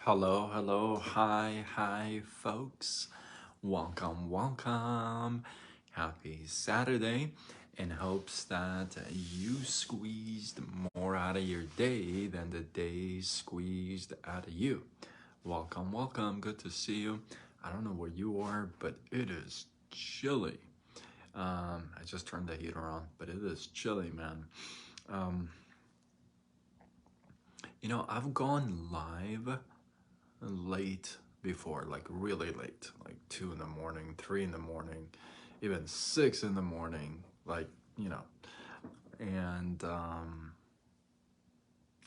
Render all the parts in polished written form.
Hello, hello, hi, folks. Welcome. Happy Saturday. In hopes that you squeezed more out of your day than the day squeezed out of you. Welcome. Good to see you. I don't know where you are, but it is chilly. I just turned the heater on, but it is chilly, man. Um, I've gone live late before, like really late, like 2 in the morning, 3 in the morning, even 6 in the morning, like, you know, and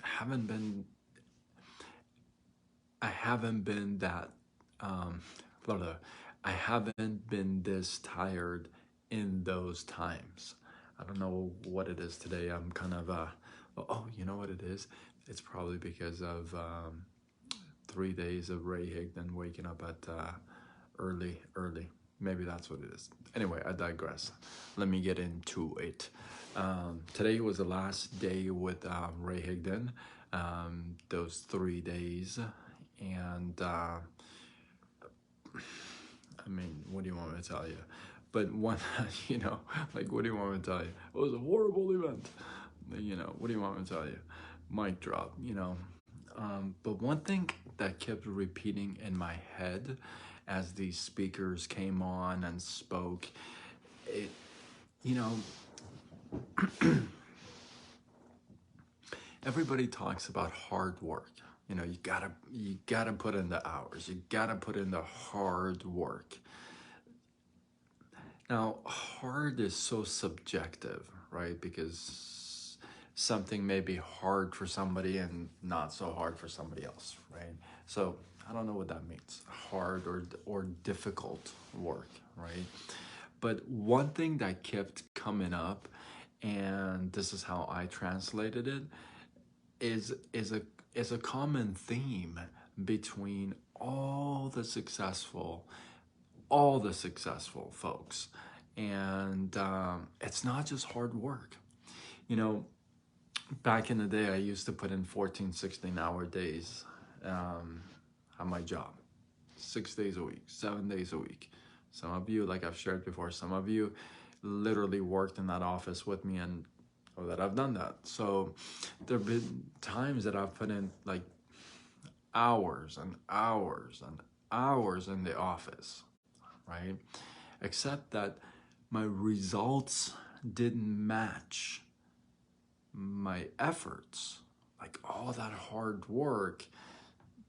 haven't been, I haven't been that, um, blah, blah, I haven't been this tired in those times. I don't know what it is today. I'm kind of, oh, you know what it is? It's probably because of 3 days of Ray Higdon waking up at early. Maybe that's what it is. Anyway, I digress. Let me get into it. Today was the last day with Ray Higdon, those 3 days. And I mean, what do you want me to tell you? But one, like, what do you want me to tell you? It was a horrible event. What do you want me to tell you? Mic drop, But one thing that kept repeating in my head as these speakers came on and spoke, it, you know, everybody talks about hard work. You gotta put in the hours. You gotta put in the hard work. Now, hard is so subjective, right? Because something may be hard for somebody and not so hard for somebody else, right? So I don't know what that means, hard or difficult work, right? But one thing that kept coming up, and this is how I translated it, is a common theme between all the successful folks, and it's not just hard work. You know, back in the day, I used to put in 14, 16-hour days on my job, 6 days a week, 7 days a week. Some of you, like I've shared before, some of you literally worked in that office with me, and or that I've done that. So there have been times that I've put in like hours and hours and hours in the office, right? Except that my results didn't match my efforts. Like all that hard work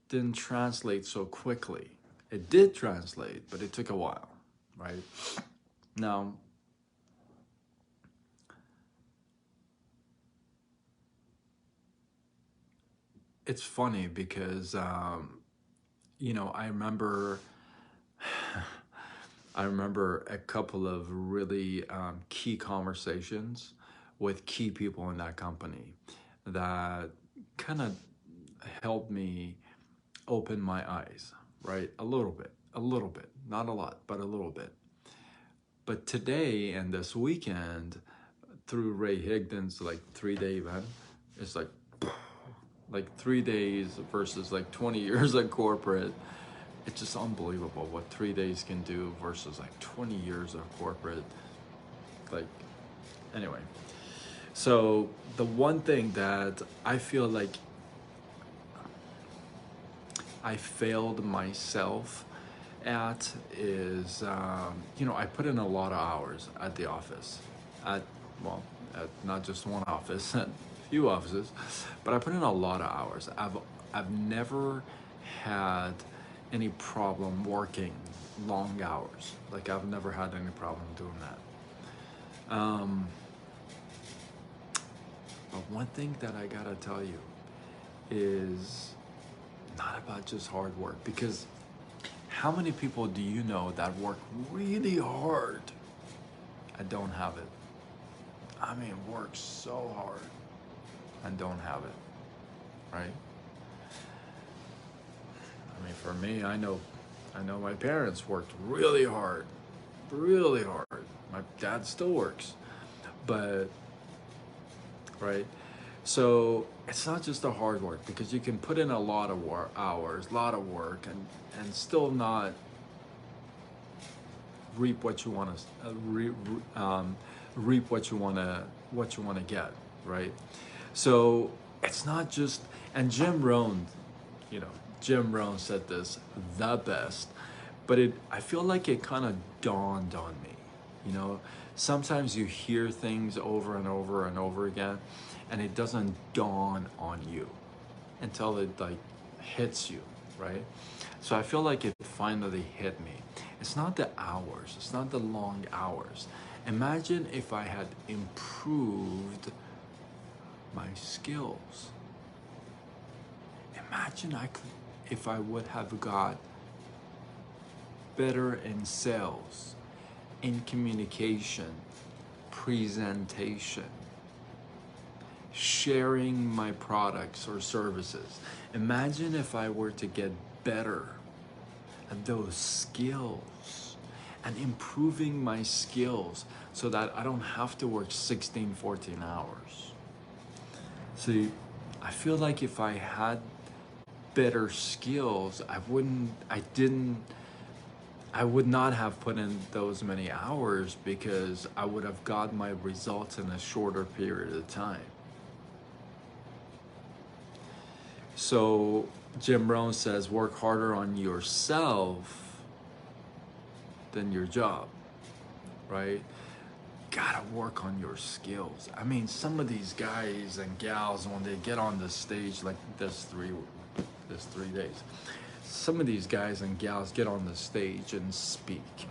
didn't translate so quickly. It did translate, but it took a while, right? Now, it's funny because, I remember I remember a couple of really key conversations with key people in that company that kind of helped me open my eyes, right? A little bit, not a lot, but a little bit. But today and this weekend, through Ray Higdon's like 3-day event, it's like 3 days versus like 20 years at corporate. It's just unbelievable what 3 days can do versus like 20 years of corporate. Like, anyway. So the one thing that I feel like I failed myself at is, I put in a lot of hours at the office, at, well, at not just one office, at a few offices, but I put in a lot of hours. I've never had any problem working long hours. Like I've never had any problem doing that. But one thing that I gotta tell you is not about just hard work, because how many people do you know that work really hard and don't have it? I mean, work so hard and don't have it, right? I mean, for me, I know my parents worked really hard, really hard. My dad still works, but right. So it's not just the hard work, because you can put in a lot of hours, a lot of work, and still not reap what you want to reap what you want to get, right? So it's not just, and Jim Rohn, you know, Jim Rohn said this the best, but I feel like it kind of dawned on me, you know. Sometimes you hear things over and over and over again, and it doesn't dawn on you until it like hits you, right? So I feel like it finally hit me. It's not the hours, it's not the long hours. Imagine if I had improved my skills. Imagine if I would have got better in sales, in communication, presentation, sharing my products or services. Imagine if I were to get better at those skills and improving my skills so that I don't have to work 16, 14 hours. See, I feel like if I had better skills, I would not have put in those many hours, because I would have got my results in a shorter period of time. So Jim Rohn says, work harder on yourself than your job, right? Gotta work on your skills. I mean, some of these guys and gals, when they get on the stage like this 3 days, some of these guys and gals get on the stage and speak,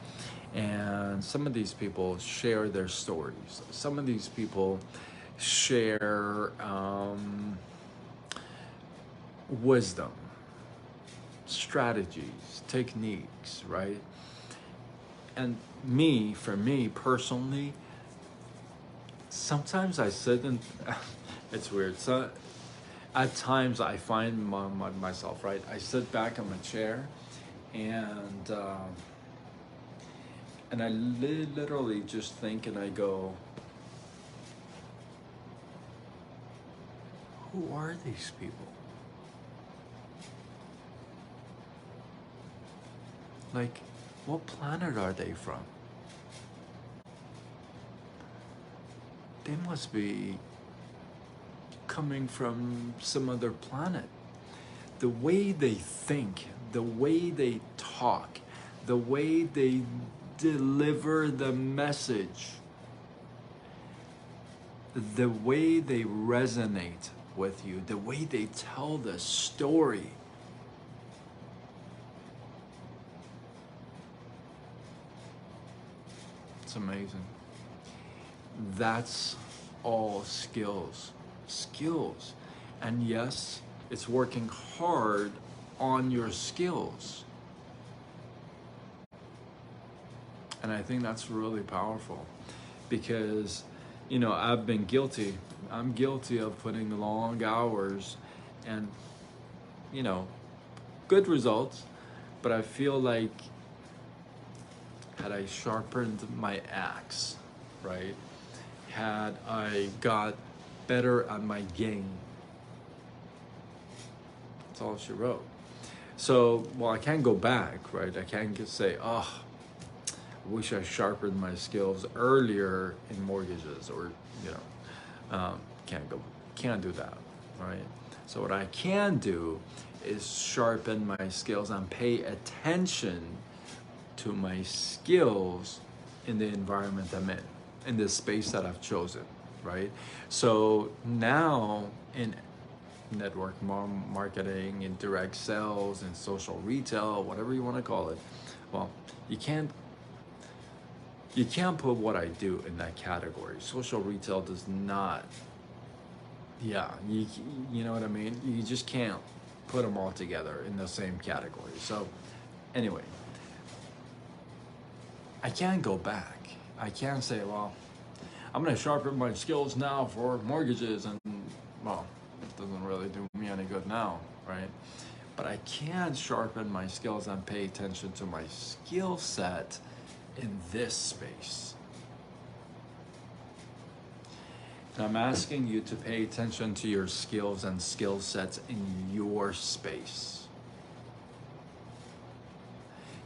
and some of these people share their stories. Some of these people share wisdom, strategies, techniques, right? And for me personally, sometimes I sit and it's weird. So at times I find myself, right? I sit back in my chair, and I literally just think, and I go, who are these people? Like, what planet are they from? They must be coming from some other planet. The way they think, the way they talk, the way they deliver the message, the way they resonate with you, the way they tell the story. It's amazing. That's all skills. Skills. And yes, it's working hard on your skills. And I think that's really powerful, because, you know, I've been guilty. I'm guilty of putting long hours and, you know, good results, but I feel like had I sharpened my axe, right? Had I got better at my game, that's all she wrote. So, well, I can't go back, right? I can't just say, oh, I wish I sharpened my skills earlier in mortgages, or, you know, can't do that, right? So what I can do is sharpen my skills and pay attention to my skills in the environment I'm in this space that I've chosen, right? So now in network marketing, in direct sales, in social retail, whatever you want to call it, well, you can't put what I do in that category. Social retail does not, you know what I mean? You just can't put them all together in the same category. So anyway, I can't go back. I can't say, well, I'm going to sharpen my skills now for mortgages, and, well, it doesn't really do me any good now, right? But I can sharpen my skills and pay attention to my skill set in this space. And I'm asking you to pay attention to your skills and skill sets in your space.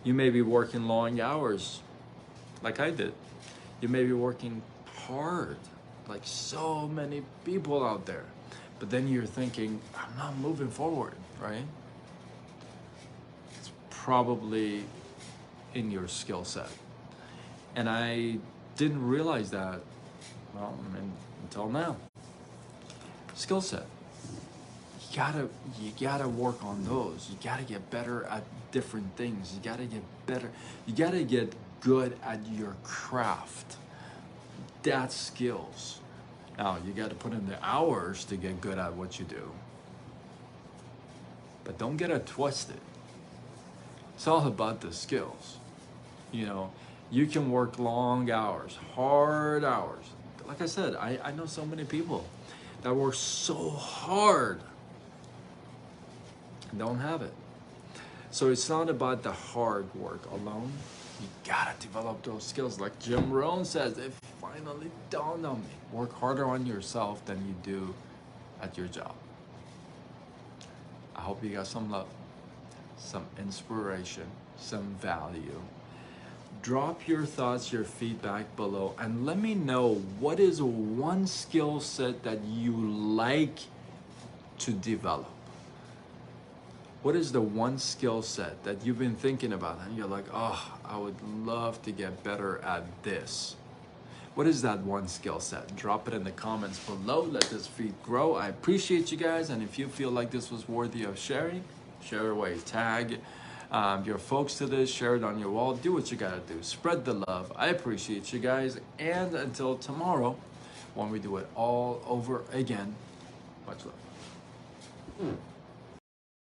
You may be working long hours, like I did. You may be working hard, like so many people out there. But then you're thinking, I'm not moving forward, right? It's probably in your skill set. And I didn't realize that, well, until now. Skill set. You gotta work on those. You gotta get better at different things. You gotta get better. You gotta get good at your craft. That's skills. Now, you gotta put in the hours to get good at what you do. But don't get it twisted. It's all about the skills. You know, you can work long hours, hard hours. Like I said, I know so many people that work so hard and don't have it. So it's not about the hard work alone. You gotta develop those skills. Like Jim Rohn says, it finally dawned on me. Work harder on yourself than you do at your job. I hope you got some love, some inspiration, some value. Drop your thoughts, your feedback below, and let me know what is one skill set that you like to develop. What is the one skill set that you've been thinking about and you're like, oh, I would love to get better at this? What is that one skill set? Drop it in the comments below. Let this feed grow. I appreciate you guys, and if you feel like this was worthy of sharing, share away. Tag your folks to this, share it on your wall. Do what you gotta do. Spread the love. I appreciate you guys, and until tomorrow, when we do it all over again, much love.